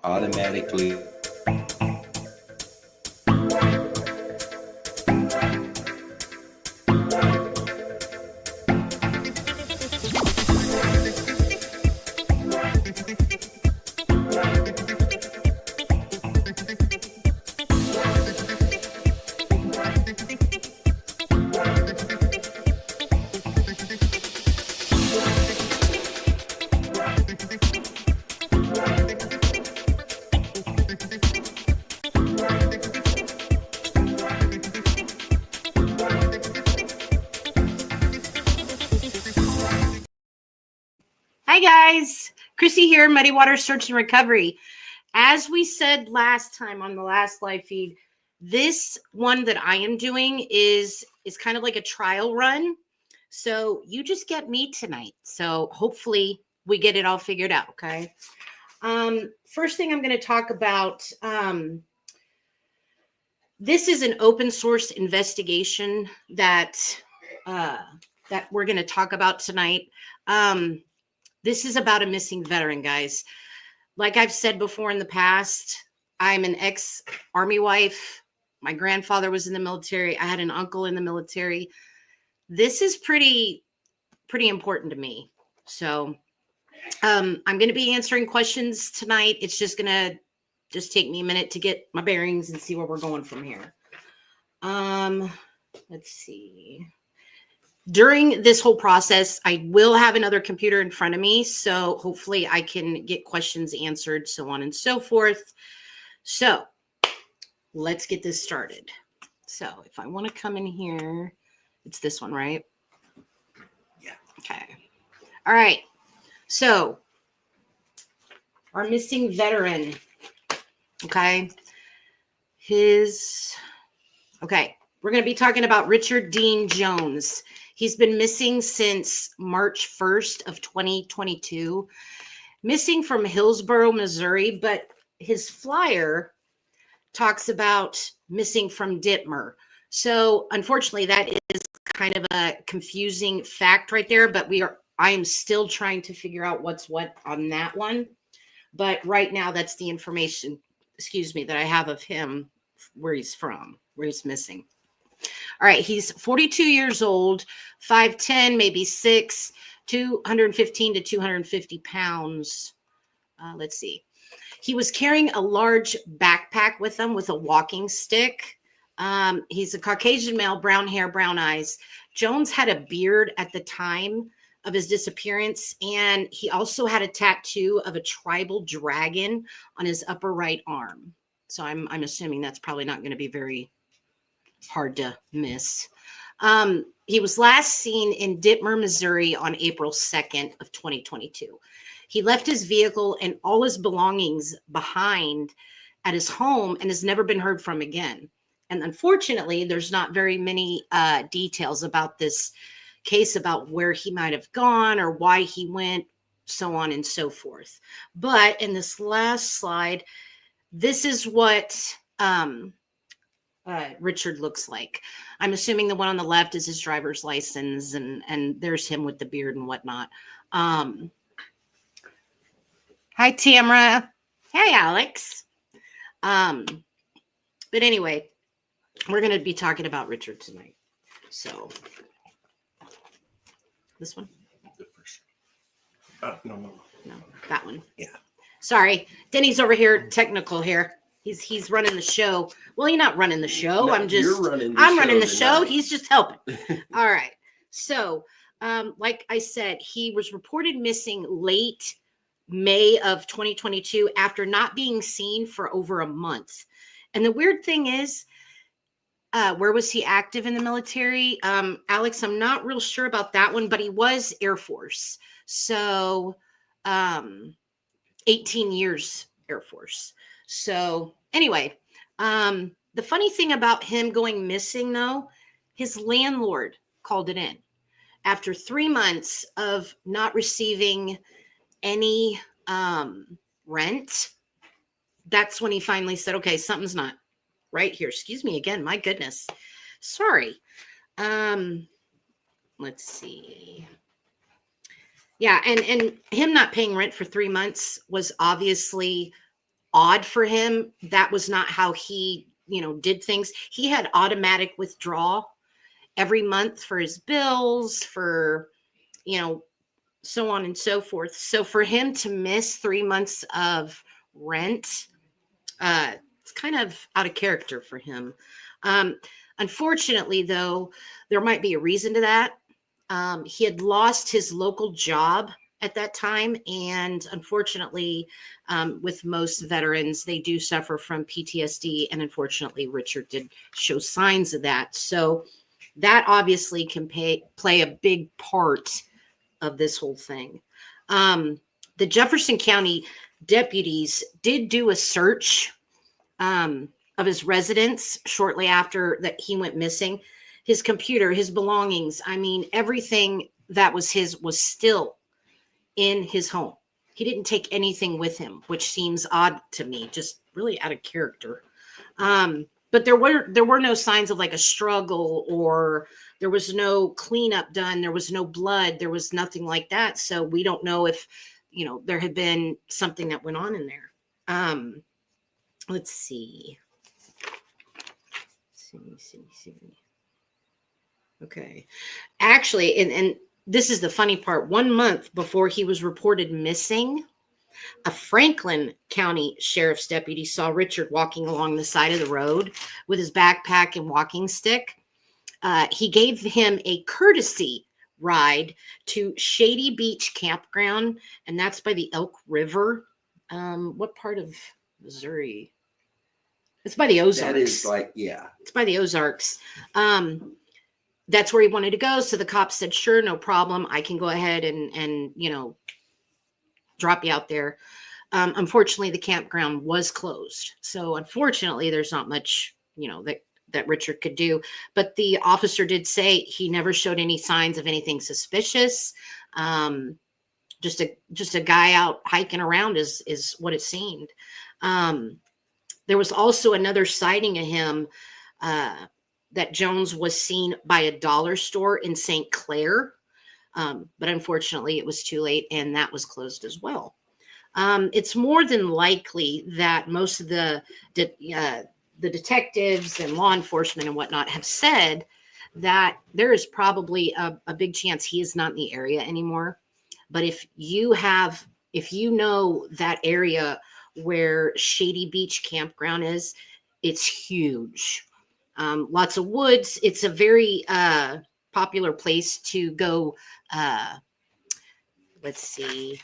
automatically. Hi guys, Krissy here, Muddy Water Search and Recovery. As we said last time on the last live feed, this one that I am doing is kind of like a trial run. So you just get me tonight. So hopefully we get it all figured out, okay? First thing I'm going to talk about, this is an open source investigation that we're going to talk about tonight. This is about a missing veteran, guys. Like I've said before in the past, I'm an ex-Army wife. My grandfather was in the military. I had an uncle in the military. This is pretty important to me. So I'm going to be answering questions tonight. It's just going to take me a minute to get my bearings and see where we're going from here. Let's see. During this whole process, I will have another computer in front of me, so hopefully I can get questions answered, so on and so forth. So let's get this started. So if I want to come in here, it's this one, right? Yeah. Okay. All right. So our missing veteran. Okay. Okay. We're going to be talking about Richard Dean Jones. He's been missing since March 1st of 2022, missing from Hillsborough, Missouri, but his flyer talks about missing from Ditmer. So unfortunately, that is kind of a confusing fact right there, but I am still trying to figure out what's what on that one. But right now, that's the information, that I have of him, where he's from, where he's missing. All right, he's 42 years old, 5'10", maybe 6, 215 to 250 pounds. Let's see. He was carrying a large backpack with him with a walking stick. He's a Caucasian male, brown hair, brown eyes. Jones had a beard at the time of his disappearance, and he also had a tattoo of a tribal dragon on his upper right arm. So I'm assuming that's probably not going to be very hard to miss. He was last seen in Ditmer, Missouri on April 2nd of 2022. He left his vehicle and all his belongings behind at his home and has never been heard from again. And unfortunately, there's not very many details about this case, about where he might have gone or why he went, so on and so forth. But in this last slide, this is what Richard looks like. I'm assuming the one on the left is his driver's license, and there's him with the beard and whatnot. Hi, Tamara. Hey, Alex. But anyway, we're going to be talking about Richard tonight. So this one? No, that one. Yeah. Sorry, Denny's over here, technical here. He's running the show. Well, you're not running the show. No, I'm running the show. He's just helping. All right. So, like I said, he was reported missing late May of 2022 after not being seen for over a month. And the weird thing is, where was he active in the military? Alex, I'm not real sure about that one, but he was Air Force. So, 18 years Air Force. So anyway, the funny thing about him going missing, though, his landlord called it in. After 3 months of not receiving any rent, that's when he finally said, okay, something's not right here. Excuse me again. My goodness. Sorry. Let's see. Yeah, and him not paying rent for 3 months was obviously odd for him. That was not how he, did things. He had automatic withdrawal every month for his bills, for, so on and so forth. So for him to miss 3 months of rent, it's kind of out of character for him. Unfortunately, though, there might be a reason to that. He had lost his local job at that time. And unfortunately, with most veterans, they do suffer from PTSD. And unfortunately, Richard did show signs of that. So that obviously can play a big part of this whole thing. The Jefferson County deputies did do a search of his residence shortly after that he went missing. His computer, his belongings, I mean, everything that was his was still in his home. He didn't take anything with him, which seems odd to me, just really out of character. But there were no signs of like a struggle, or there was no cleanup done. There was no blood. There was nothing like that. So we don't know if, there had been something that went on in there. Let's see. See. Okay. Actually, and this is the funny part. 1 month before he was reported missing, a Franklin County Sheriff's deputy saw Richard walking along the side of the road with his backpack and walking stick. He gave him a courtesy ride to Shady Beach Campground, and that's by the Elk River. What part of Missouri? It's by the Ozarks. That is It's by the Ozarks. That's where he wanted to go. So the cops said, sure, no problem. I can go ahead and drop you out there. Unfortunately, the campground was closed. So unfortunately, there's not much, that Richard could do. But the officer did say he never showed any signs of anything suspicious. Just a guy out hiking around is what it seemed. There was also another sighting of him that Jones was seen by a dollar store in St. Clair. But unfortunately, it was too late, and that was closed as well. It's more than likely that most of the detectives and law enforcement and whatnot have said that there is probably a big chance he is not in the area anymore. But if you know that area where Shady Beach Campground is, it's huge. Lots of woods. It's a very popular place to go. Let's see.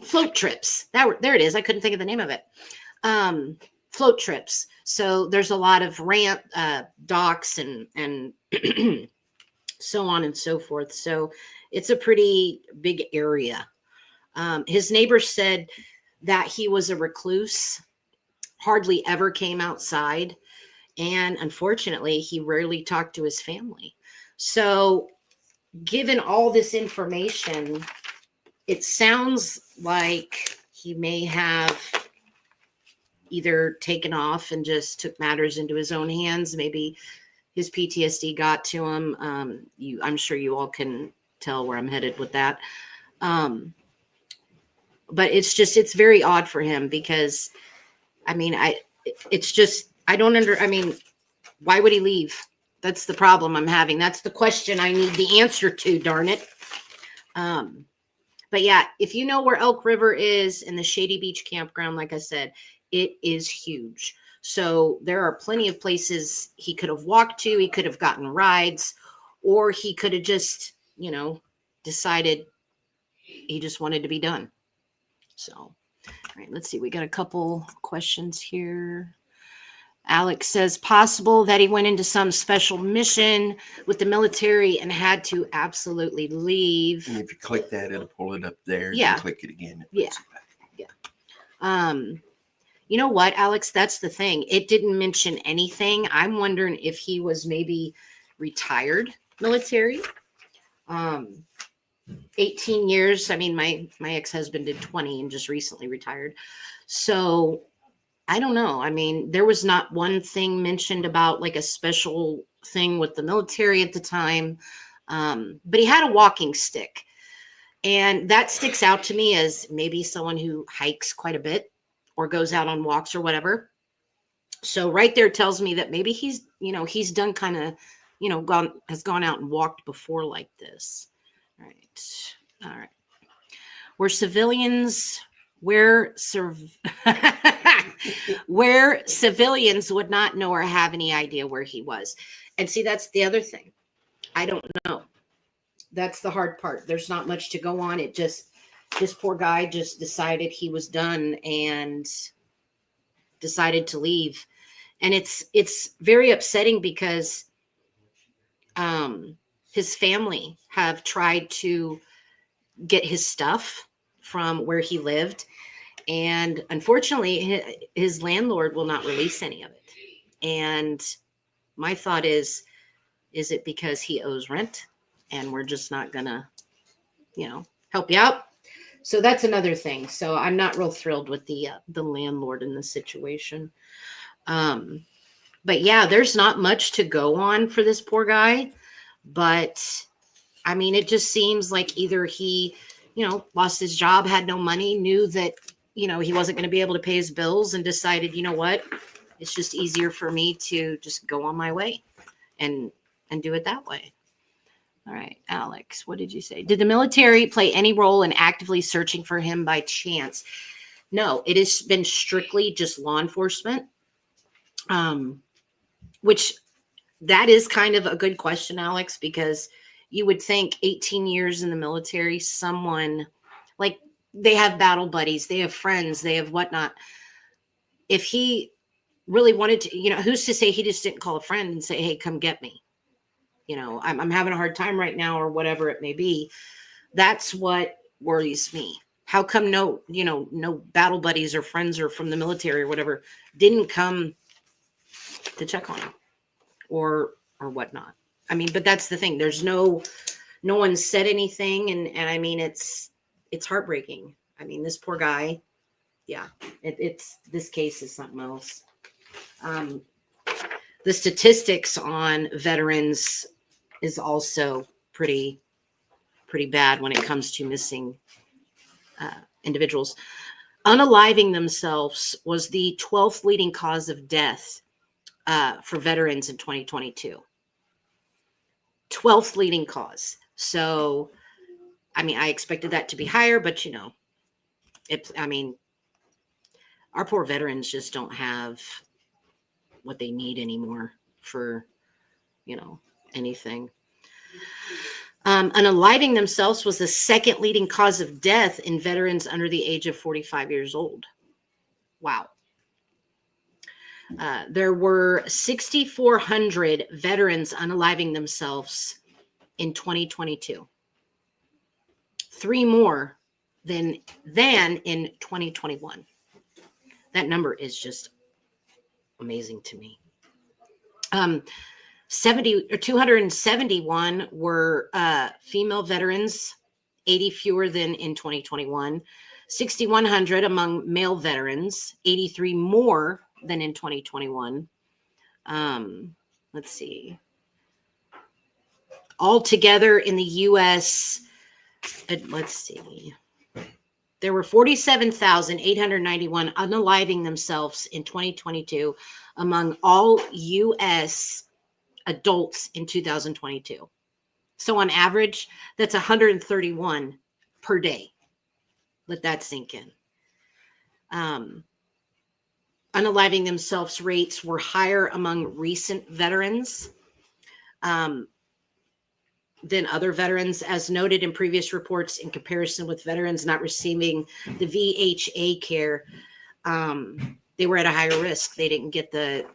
Float trips. There it is. I couldn't think of the name of it. Float trips. So there's a lot of docks and so on and so forth. So it's a pretty big area. His neighbors said that he was a recluse, hardly ever came outside, and unfortunately, he rarely talked to his family. So given all this information, it sounds like he may have either taken off and just took matters into his own hands. Maybe his PTSD got to him. I'm sure you all can tell where I'm headed with that. But it's very odd for him because, why would he leave? That's the problem I'm having. That's the question I need the answer to, darn it. But yeah, if you know where Elk River is and the Shady Beach Campground, like I said, it is huge. So there are plenty of places he could have walked to. He could have gotten rides, or he could have just, decided he just wanted to be done. So, all right, let's see. We got a couple questions here. Alex says, possible that he went into some special mission with the military and had to absolutely leave. And if you click that, it'll pull it up there. Yeah. You click it again. Yeah. You know what, Alex? That's the thing. It didn't mention anything. I'm wondering if he was maybe retired military. 18 years. My ex-husband did 20 and just recently retired. So I don't know. There was not one thing mentioned about like a special thing with the military at the time. But he had a walking stick. And that sticks out to me as maybe someone who hikes quite a bit or goes out on walks or whatever. So right there tells me that maybe he's, he's done kind of, has gone out and walked before like this. All right. All right. Where civilians, where where civilians would not know or have any idea where he was. And see, that's the other thing. I don't know. That's the hard part. There's not much to go on. This poor guy just decided he was done and decided to leave. And it's very upsetting because his family have tried to get his stuff from where he lived. And unfortunately, his landlord will not release any of it. And my thought is it because he owes rent and we're just not gonna, help you out? So that's another thing. So I'm not real thrilled with the landlord in this situation. But yeah, there's not much to go on for this poor guy. But I mean, it just seems like either he, lost his job, had no money, knew that, he wasn't going to be able to pay his bills and decided, you know what, it's just easier for me to just go on my way and do it that way. All right, Alex, what did you say? Did the military play any role in actively searching for him by chance? No, it has been strictly just law enforcement, which that is kind of a good question, Alex, because you would think 18 years in the military, someone like they have battle buddies, they have friends, they have whatnot. If he really wanted to, who's to say he just didn't call a friend and say, hey, come get me. I'm having a hard time right now or whatever it may be. That's what worries me. How come no battle buddies or friends or from the military or whatever didn't come to check on him or whatnot? I mean, but that's the thing. There's no one said anything. And I mean, it's heartbreaking. I mean, this poor guy, yeah, this case is something else. The statistics on veterans is also pretty bad when it comes to missing individuals. Unaliving themselves was the 12th leading cause of death for veterans in 2022. 12th leading cause. So, I mean, I expected that to be higher, but our poor veterans just don't have what they need anymore for, anything. Unaliving themselves was the second leading cause of death in veterans under the age of 45 years old. Wow. There were 6,400 veterans unaliving themselves in 2022. 3 more than in 2021. That number is just amazing to me. 271 were female veterans, 80 fewer than in 2021. 6,100 among male veterans, 83 more than in 2021. Let's see. Altogether in the U.S., let's see. There were 47,891 unaliving themselves in 2022 among all U.S. adults in 2022. So on average, that's 131 per day. Let that sink in. Unaliving themselves rates were higher among recent veterans than other veterans, as noted in previous reports. In comparison with veterans not receiving the VHA care, they were at a higher risk. They didn't get the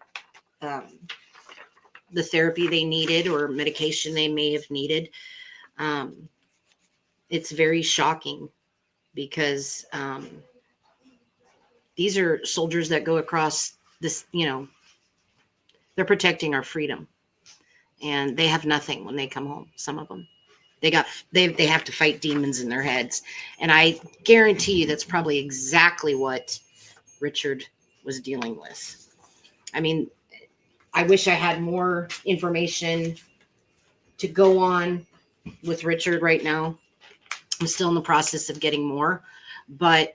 therapy they needed or medication they may have needed. It's very shocking because these are soldiers that go across this, they're protecting our freedom. And they have nothing when they come home. Some of them, they have to fight demons in their heads. And I guarantee you that's probably exactly what Richard was dealing with. I mean, I wish I had more information to go on with Richard right now. I'm still in the process of getting more, but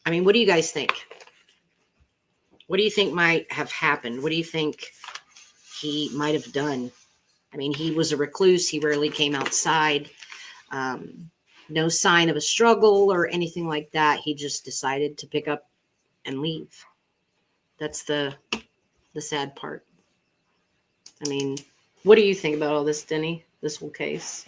I mean, what do you guys think? What do you think might have happened? What do you think he might have done? I mean, he was a recluse. He rarely came outside. No sign of a struggle or anything like that. He just decided to pick up and leave. That's the sad part. I mean, what do you think about all this, Denny? This whole case?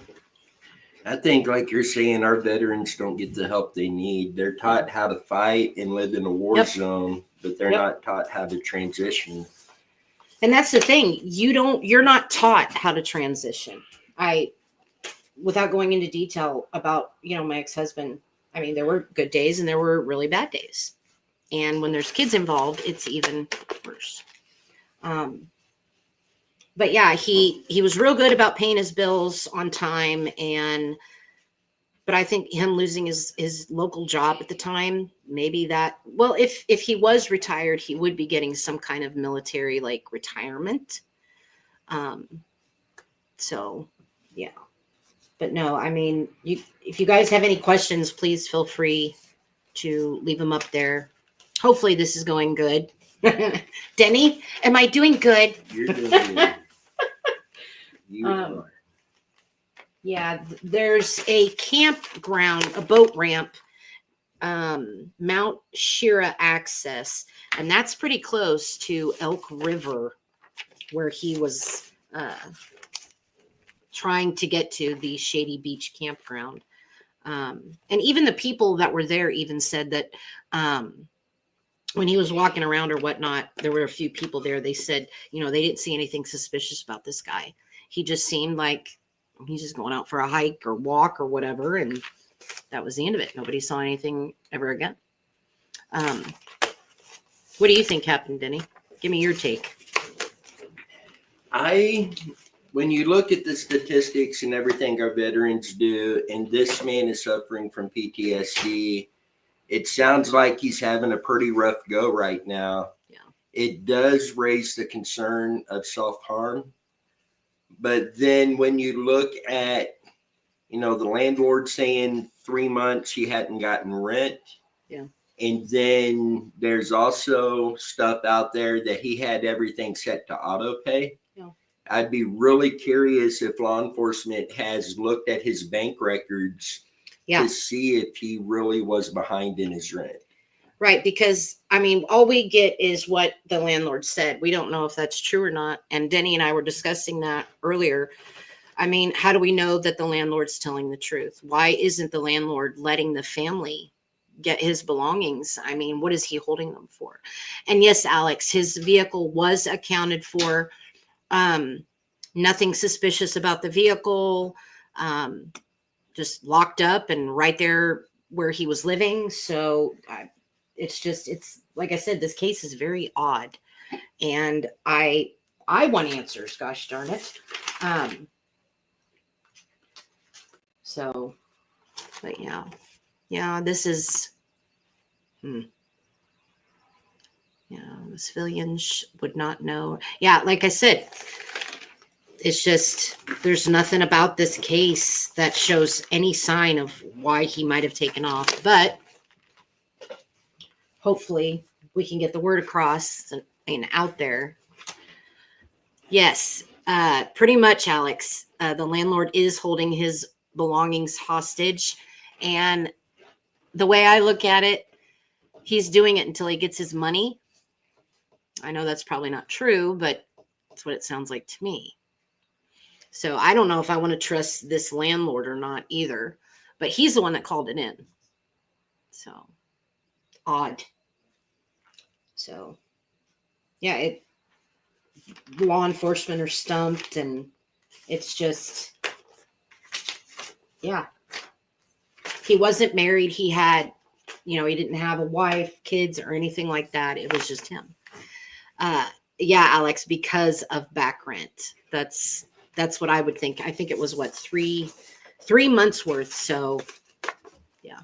I think, like you're saying, our veterans don't get the help they need. They're taught how to fight and live in a war zone, but they're not taught how to transition. And that's the thing. You're not taught how to transition. Without going into detail about, my ex-husband, I mean, there were good days and there were really bad days. And when there's kids involved, it's even worse. But yeah, he was real good about paying his bills on time. But I think him losing his local job at the time, maybe that, well, if he was retired, he would be getting some kind of military like retirement. So yeah, but no, I mean, if you guys have any questions, please feel free to leave them up there. Hopefully this is going good. Denny, am I doing good? You're doing good. You are. Yeah, there's a campground, a boat ramp, Mount Shira access, and that's pretty close to Elk River, where he was trying to get to, the Shady Beach campground. And even the people that were there even said that when he was walking around or whatnot, there were a few people there. They said, they didn't see anything suspicious about this guy. He just seemed like he's just going out for a hike or walk or whatever. And that was the end of it. Nobody saw anything ever again. What do you think happened, Denny? Give me your take. When you look at the statistics and everything our veterans do, and this man is suffering from PTSD, it sounds like he's having a pretty rough go right now. Yeah. It does raise the concern of self-harm. But then when you look at, the landlord saying 3 months he hadn't gotten rent. Yeah. And then there's also stuff out there that he had everything set to auto pay. Yeah. I'd be really curious if law enforcement has looked at his bank records to see if he really was behind in his rent. Right, because, I mean, all we get is what the landlord said. We don't know if that's true or not. And Denny and I were discussing that earlier. I mean, how do we know that the landlord's telling the truth? Why isn't the landlord letting the family get his belongings? I mean, what is he holding them for? And yes, Alex, his vehicle was accounted for. Nothing suspicious about the vehicle. Just locked up and right there where he was living. So it's like I said, this case is very odd, and I want answers. Gosh darn it. So, but yeah, this is. Yeah, the civilians would not know. Yeah, like I said, it's just there's nothing about this case that shows any sign of why he might have taken off, but hopefully we can get the word across and out there. Yes, pretty much, Alex. The landlord is holding his belongings hostage, and the way I look at it, he's doing it until he gets his money. I know that's probably not true, but that's what it sounds like to me. So I don't know if I want to trust this landlord or not either, but he's the one that called it in. So odd. So yeah, law enforcement are stumped, and it's just, yeah. He wasn't married. He had, he didn't have a wife, kids, or anything like that. It was just him. Yeah, Alex, because of back rent. That's what I would think. I think it was what, 3 months worth. So yeah.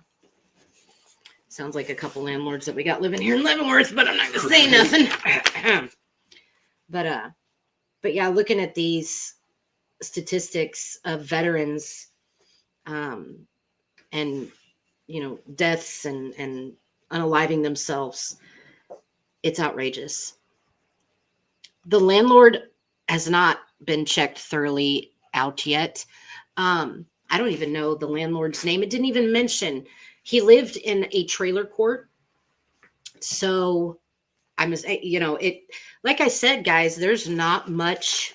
Sounds like a couple landlords that we got living here in Leavenworth, but I'm not gonna say nothing. But yeah, looking at these statistics of veterans, and deaths and unaliving themselves. It's outrageous. The landlord has not been checked thoroughly out yet. I don't even know the landlord's name. It didn't even mention he lived in a trailer court. So it, like I said, guys, there's not much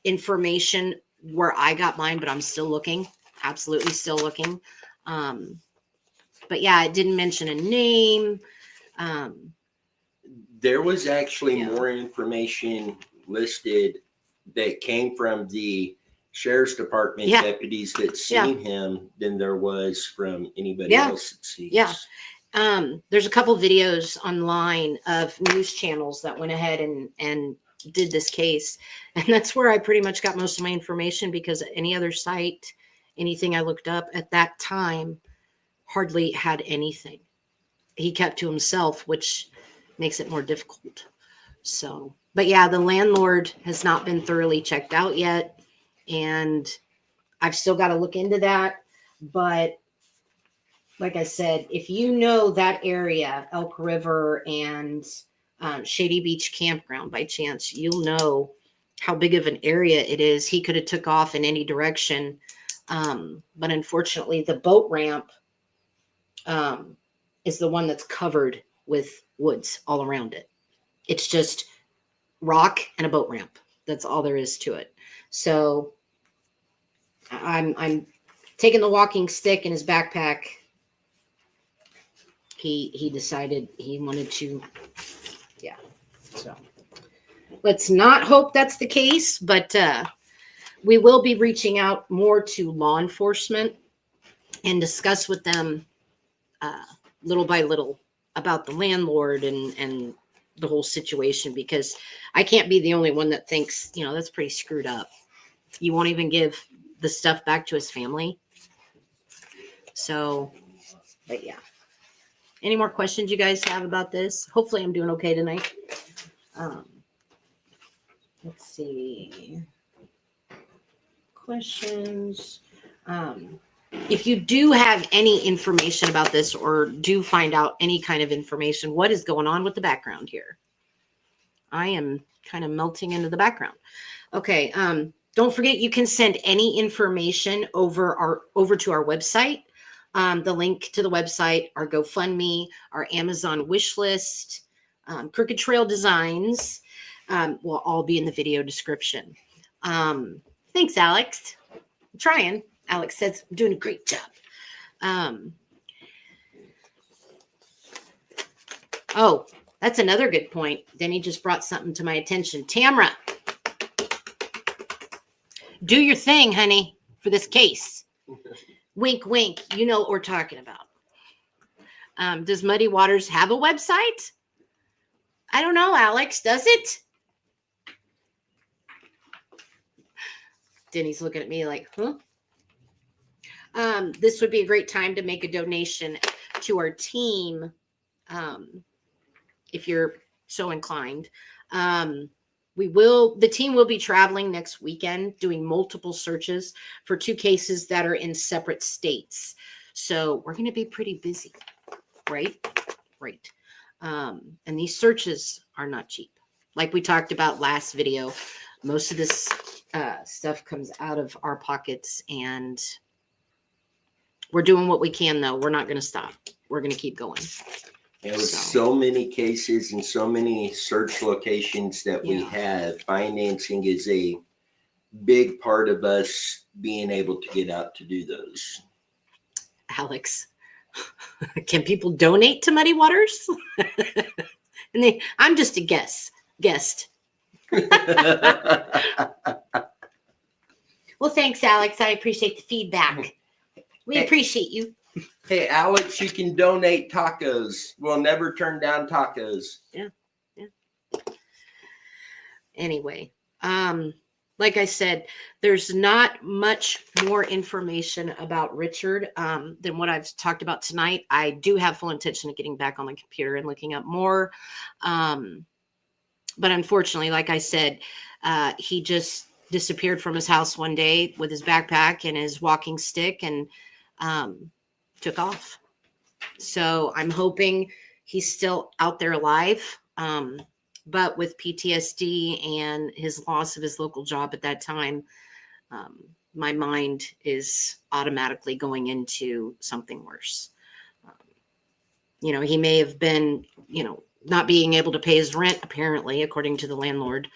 information where I got mine, but I'm still looking, absolutely still looking. But yeah, it didn't mention a name. There was actually more information listed that came from the sheriff's department deputies that seen him than there was from anybody else that sees. Yeah. There's a couple videos online of news channels that went ahead and did this case. And that's where I pretty much got most of my information, because any other site, anything I looked up at that time hardly had anything. He kept to himself, which makes it more difficult. So, but yeah, the landlord has not been thoroughly checked out yet. And I've still got to look into that. But like I said, if you know that area, Elk River and Shady Beach Campground by chance, you'll know how big of an area it is. He could have took off in any direction. But unfortunately, the boat ramp is the one that's covered with woods all around it. It's just rock and a boat ramp. That's all there is to it. So I'm taking the walking stick in his backpack. He decided he wanted to, so let's not hope that's the case, but we will be reaching out more to law enforcement and discuss with them little by little about the landlord and the whole situation, because I can't be the only one that thinks, that's pretty screwed up. You won't even give the stuff back to his family. So, but yeah. Any more questions you guys have about this? Hopefully I'm doing okay tonight. Let's see. Questions. If you do have any information about this, or do find out any kind of information, what is going on with the background here? I am kind of melting into the background. Okay. Don't forget, you can send any information over to our website. The link to the website, our GoFundMe, our Amazon wish list, Crooked Trail Designs will all be in the video description. Thanks, Alex. I'm trying. Alex says I'm doing a great job. Oh, that's another good point. Denny just brought something to my attention. Tamra, do your thing, honey, for this case. Wink, wink. You know what we're talking about. Does Muddy Waters have a website? I don't know, Alex. Does it? Denny's looking at me like, huh? This would be a great time to make a donation to our team, if you're so inclined. The team will be traveling next weekend, doing multiple searches for 2 cases that are in separate states. So we're going to be pretty busy, right? Right. And these searches are not cheap. Like we talked about last video, most of this stuff comes out of our pockets, and we're doing what we can, though. We're not going to stop. We're going to keep going. There was so many cases and so many search locations that we have. Financing is a big part of us being able to get out to do those. Alex, can people donate to Muddy Waters? I'm just a guest. Well, thanks, Alex. I appreciate the feedback. We appreciate you. Hey, Alex, you can donate tacos. We'll never turn down tacos. Yeah. Anyway, like I said, there's not much more information about Richard than what I've talked about tonight. I do have full intention of getting back on the computer and looking up more. But unfortunately, like I said, he just disappeared from his house one day with his backpack and his walking stick. And took off. So I'm hoping he's still out there alive. But with PTSD and his loss of his local job at that time, my mind is automatically going into something worse. He may have been, not being able to pay his rent, apparently, according to the landlord.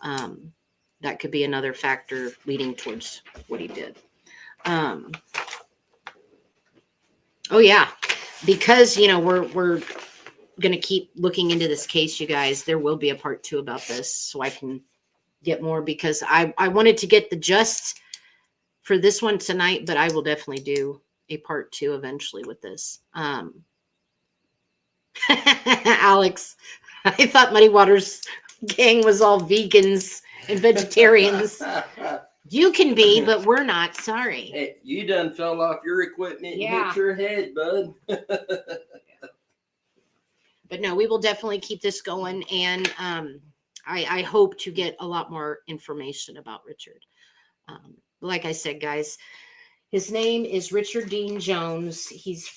That could be another factor leading towards what he did. Oh yeah, because we're going to keep looking into this case, you guys. There will be a part 2 about this, so I can get more, because I wanted to get the just for this one tonight, but I will definitely do a part 2 eventually with this. Alex, I thought Muddy Waters gang was all vegans and vegetarians. You can be, but we're not. Sorry. Hey, you done fell off your equipment and hit your head, bud. But no, we will definitely keep this going, and I hope to get a lot more information about Richard. Like I said, guys, his name is Richard Dean Jones. He's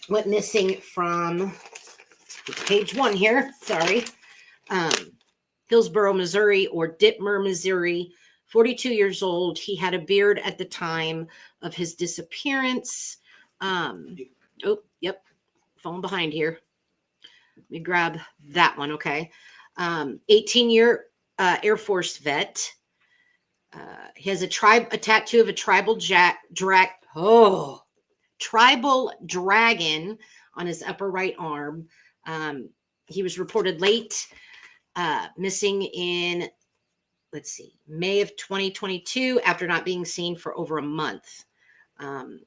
went missing from page 1 here. Sorry. Hillsboro, Missouri, or Ditmer, Missouri. 42 years old. He had a beard at the time of his disappearance. Oh, yep. Falling behind here. Let me grab that one. Okay. 18-year Air Force vet. He has a tattoo of a tribal tribal dragon on his upper right arm. He was reported late missing in, May of 2022 after not being seen for over a month.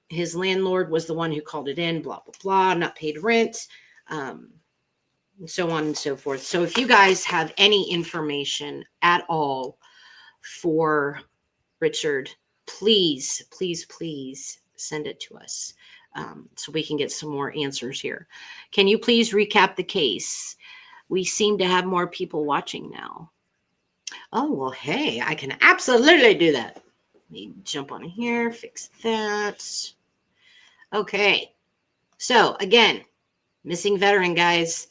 His landlord was the one who called it in, blah, blah, blah, not paid rent, and so on and so forth. So if you guys have any information at all for Richard, please, please, please send it to us so we can get some more answers here. Can you please recap the case? We seem to have more people watching now. Oh, well, hey, I can absolutely do that. Let me jump on here, fix that. Okay. So, again, missing veteran, guys.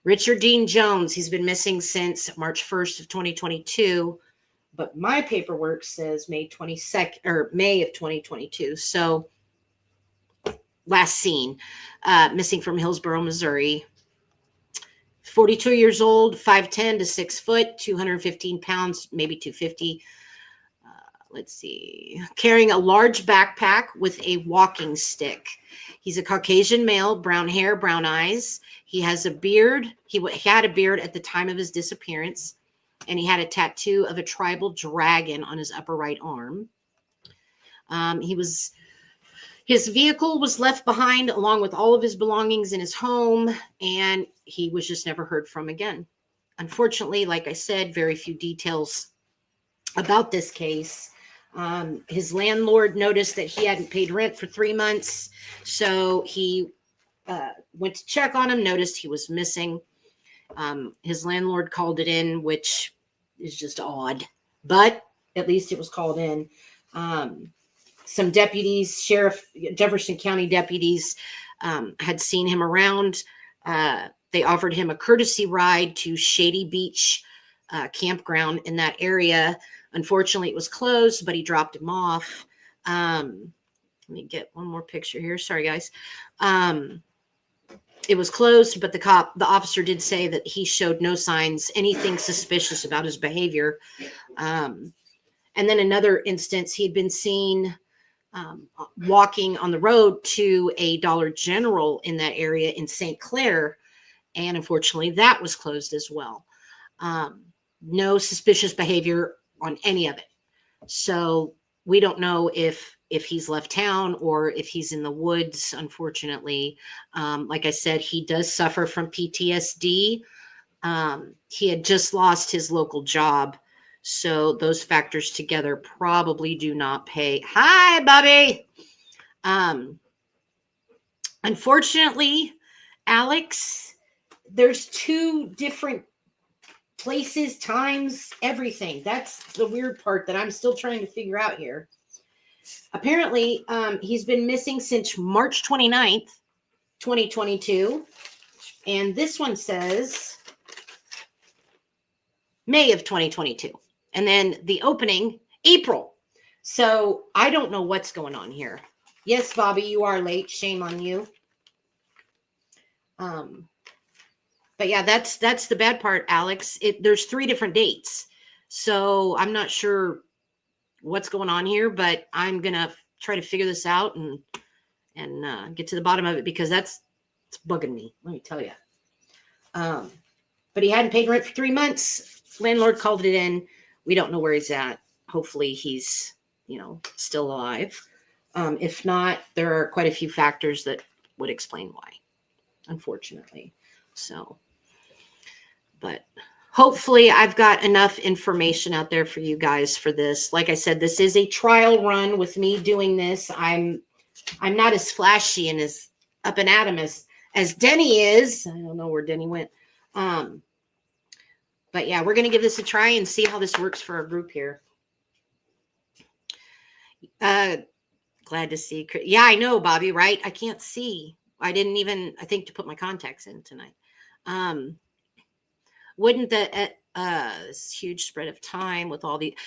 Richard Dean Jones, he's been missing since March 1st of 2022, but my paperwork says May 22nd or May of 2022. So, last seen, missing from Hillsboro, Missouri. 42 years old, 5'10" to 6 foot, 215 pounds, maybe 250. Let's see. Carrying a large backpack with a walking stick. He's a Caucasian male, brown hair, brown eyes. He has a beard. He had a beard at the time of his disappearance, and he had a tattoo of a tribal dragon on his upper right arm. His vehicle was left behind along with all of his belongings in his home, and he was just never heard from again. Unfortunately, like I said, very few details about this case. His landlord noticed that he hadn't paid rent for 3 months, so he went to check on him, noticed he was missing. His landlord called it in, which is just odd, but at least it was called in. Some deputies, Jefferson County deputies, had seen him around. They offered him a courtesy ride to Shady Beach campground in that area. Unfortunately, it was closed, but he dropped him off. Let me get one more picture here. Sorry, guys. It was closed, but the officer did say that he showed no signs, anything suspicious about his behavior. And then another instance, he'd been seen walking on the road to a Dollar General in that area in St. Clair, and unfortunately that was closed as well. No suspicious behavior on any of it. So we don't know if he's left town or if he's in the woods, unfortunately. Like I said, he does suffer from PTSD. He had just lost his local job. So those factors together probably do not pay. Hi, Bobby. Unfortunately, Alex, there's 2 different places, times, everything. That's the weird part that I'm still trying to figure out here. apparently, he's been missing since March 29th, 2022. And this one says May of 2022. And then the opening, April. So I don't know what's going on here. Yes, Bobby, you are late. Shame on you. But yeah, that's the bad part, Alex. There's 3 different dates. So I'm not sure what's going on here, but I'm going to try to figure this out and get to the bottom of it, because it's bugging me. Let me tell you. But he hadn't paid rent for 3 months. Landlord called it in. We don't know where he's at. Hopefully he's, still alive. If not, there are quite a few factors that would explain why, unfortunately. So, but hopefully I've got enough information out there for you guys for this. Like I said, this is a trial run with me doing this. I'm not as flashy and as up and at 'em as Denny is. I don't know where Denny went. But yeah, we're going to give this a try and see how this works for our group here. Glad to see. Yeah, I know, Bobby, right? I can't see. I didn't even, I think, to put my contacts in tonight. Wouldn't this huge spread of time with all the,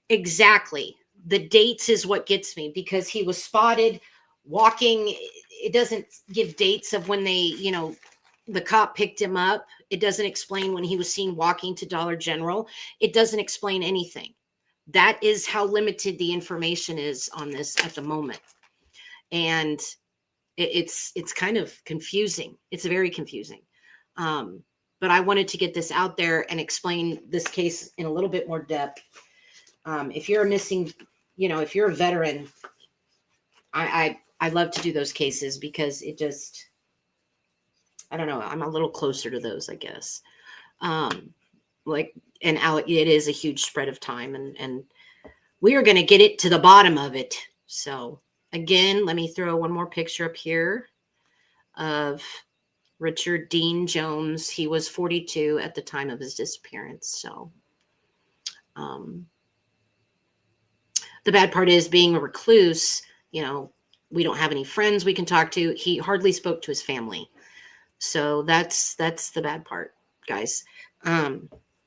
exactly. The dates is what gets me, because he was spotted walking. It doesn't give dates of when they, the cop picked him up. It doesn't explain when he was seen walking to Dollar General. It doesn't explain anything. That is how limited the information is on this at the moment. And it's kind of confusing. It's very confusing. But I wanted to get this out there and explain this case in a little bit more depth. If you're a missing, if you're a veteran, I love to do those cases, because it just, I don't know, I'm a little closer to those, I guess. And Alec, it is a huge spread of time, and we are going to get it to the bottom of it. So again, let me throw one more picture up here of Richard Dean Jones. He was 42 at the time of his disappearance. So, the bad part is, being a recluse, we don't have any friends we can talk to. He hardly spoke to his family. So that's the bad part, guys.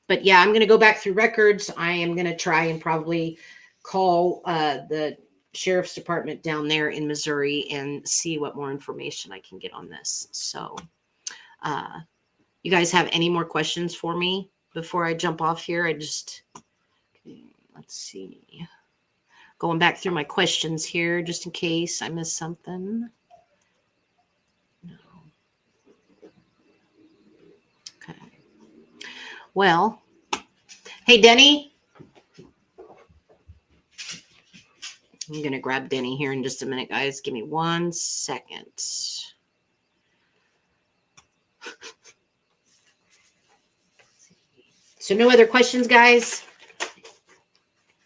But yeah, I'm going to go back through records. I am going to try and probably call the sheriff's department down there in Missouri and see what more information I can get on this. So you guys have any more questions for me before I jump off here? Let's see. Going back through my questions here, just in case I missed something. No. Okay. Well, hey, Denny. I'm going to grab Denny here in just a minute, guys. Give me 1 second. So no other questions, guys?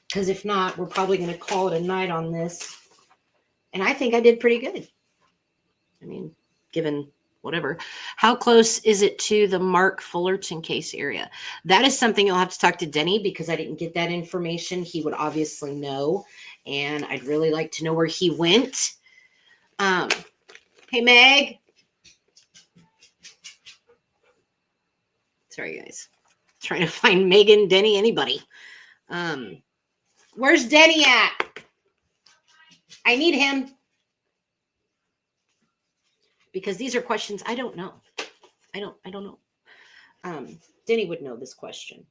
Because if not, we're probably going to call it a night on this. And I think I did pretty good. I mean, given whatever. How close is it to the Mark Fullerton case area? That is something you'll have to talk to Denny, because I didn't get that information. He would obviously know. And I'd really like to know where he went. Hey, Meg. Sorry, guys. Trying to find Megan, Denny, anybody. Where's Denny at? I need him. Because these are questions I don't know. I don't know. Denny would know this question.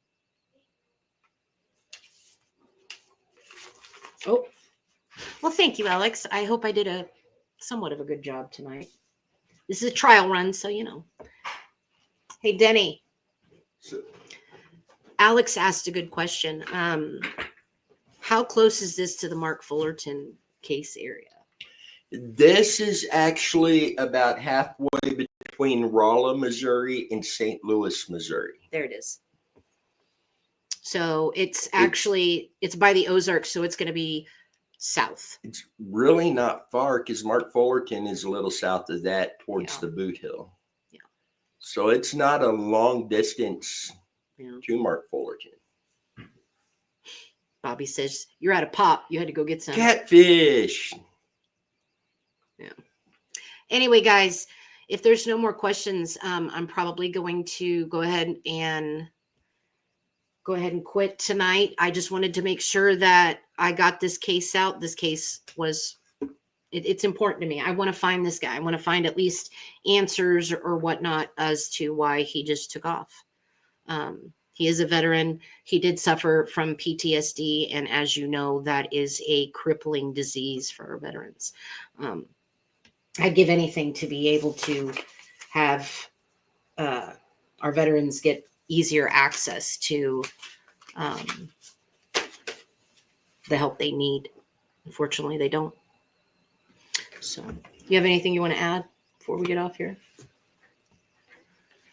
Oh, well, thank you, Alex. I hope I did a somewhat of a good job tonight. This is a trial run, so Hey, Denny. Alex asked a good question. How close is this to the Mark Fullerton case area? This is actually about halfway between Rolla, Missouri and St. Louis, Missouri. There it is. So it's by the Ozarks, so it's going to be south. It's really not far, because Mark Fullerton is a little south of that, towards the Boot Hill. Yeah. So it's not a long distance to Mark Fullerton. Bobby says, you're out of pop. You had to go get some. Catfish. Yeah. Anyway, guys, if there's no more questions, I'm probably going to go ahead and quit tonight. I just wanted to make sure that I got this case out. This case was, it's important to me. I want to find this guy. I want to find at least answers or whatnot as to why he just took off. He is a veteran. He did suffer from PTSD. And as you know, that is a crippling disease for our veterans. I'd give anything to be able to have our veterans get easier access to the help they need. Unfortunately, they don't. So, you have anything you want to add before we get off here?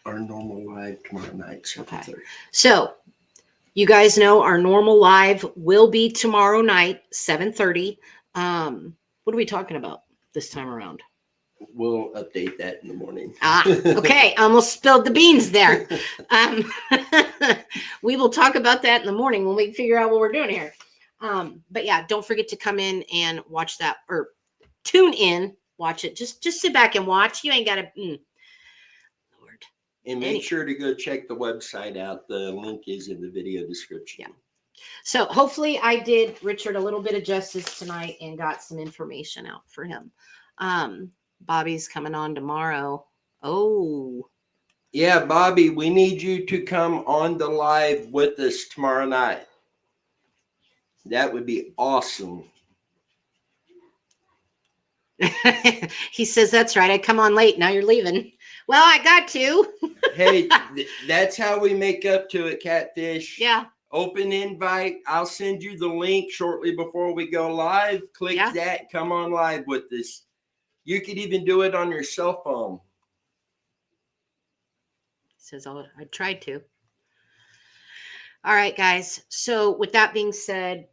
Our normal live tomorrow night. 7:30. Okay. So, you guys know our normal live will be tomorrow night, 7:30. What are we talking about this time around? We'll update that in the morning. Okay. Almost spilled the beans there. We will talk about that in the morning when we figure out what we're doing here. But yeah, don't forget to come in and watch that, or tune in, watch it. Just sit back and watch. You ain't got to. Lord. And make sure to go check the website out. The link is in the video description. Yeah. So hopefully I did Richard a little bit of justice tonight and got some information out for him. Bobby's coming on tomorrow. Oh. Yeah, Bobby, we need you to come on the live with us tomorrow night. That would be awesome. He says, that's right. I come on late. Now you're leaving. Well, I got to. Hey, that's how we make up to it, Catfish. Yeah. Open invite. I'll send you the link shortly before we go live. Click that. Come on live with us. You could even do it on your cell phone. He says, oh, I tried to. All right, guys. So with that being said,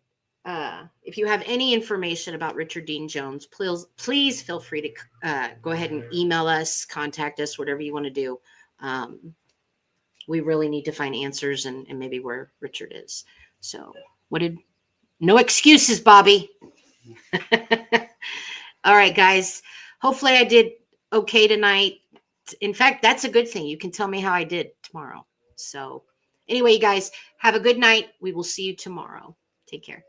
if you have any information about Richard Dean Jones, please feel free to go ahead and email us, contact us, whatever you want to do. We really need to find answers and maybe where Richard is. So no excuses, Bobby. All right, guys. Hopefully I did okay tonight. In fact, that's a good thing. You can tell me how I did tomorrow. So anyway, you guys have a good night. We will see you tomorrow. Take care.